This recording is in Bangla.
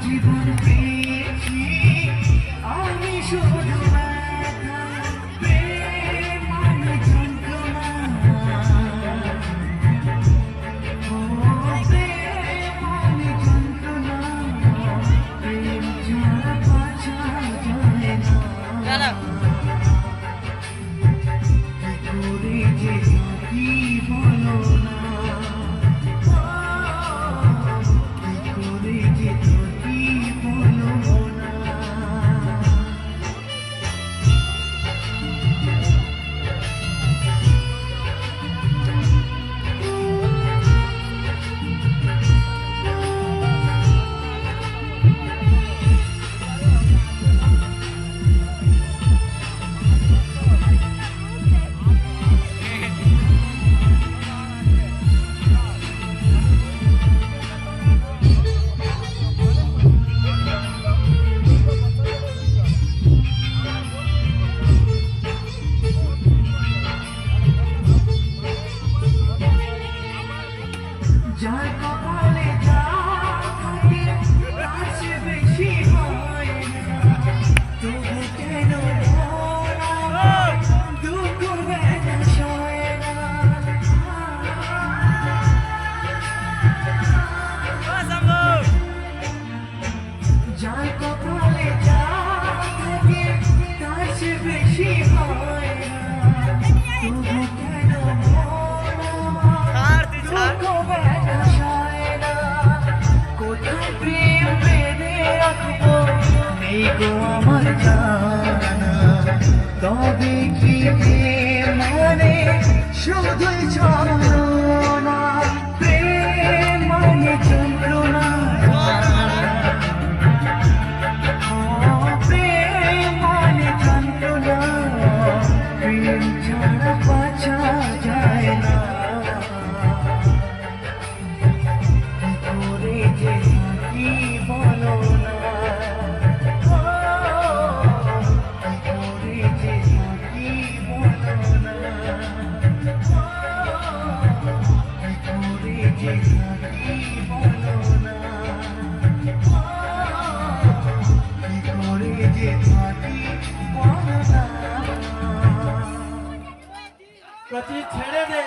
জীবন পেয়েছি আমি শুধু ব্যথা, প্রেম মানে যন্ত্রণা। ও প্রেম মানে যন্ত্রণা, প্রেম ছাড়া বাঁচা যায় না। কি করে যে থাকি বলো না, কি করে যে থাকি বলো না। যার কপালে যা থাকে তার চেয়ে বেশি হয় না, তবু কেন দুঃখ ব্যথা সয় না। যার কপালে যা থাকে তার চেয়ে বেশি হয় না, তবু কেন প্রেম বেঁধে রাখবো নেই গো আমার জানা, তবে কি মানে শুধুই ছলনা, প্রেম মানে যন্ত্রণা। প্রেম মানে যন্ত্রণা, প্রেম ছাড়া বাঁচা যায় না। বলো না, করে যে থাকি বলো না, করে যে থাকি বলো না, করে যে থাকি বলো না। ছেড়ে দে।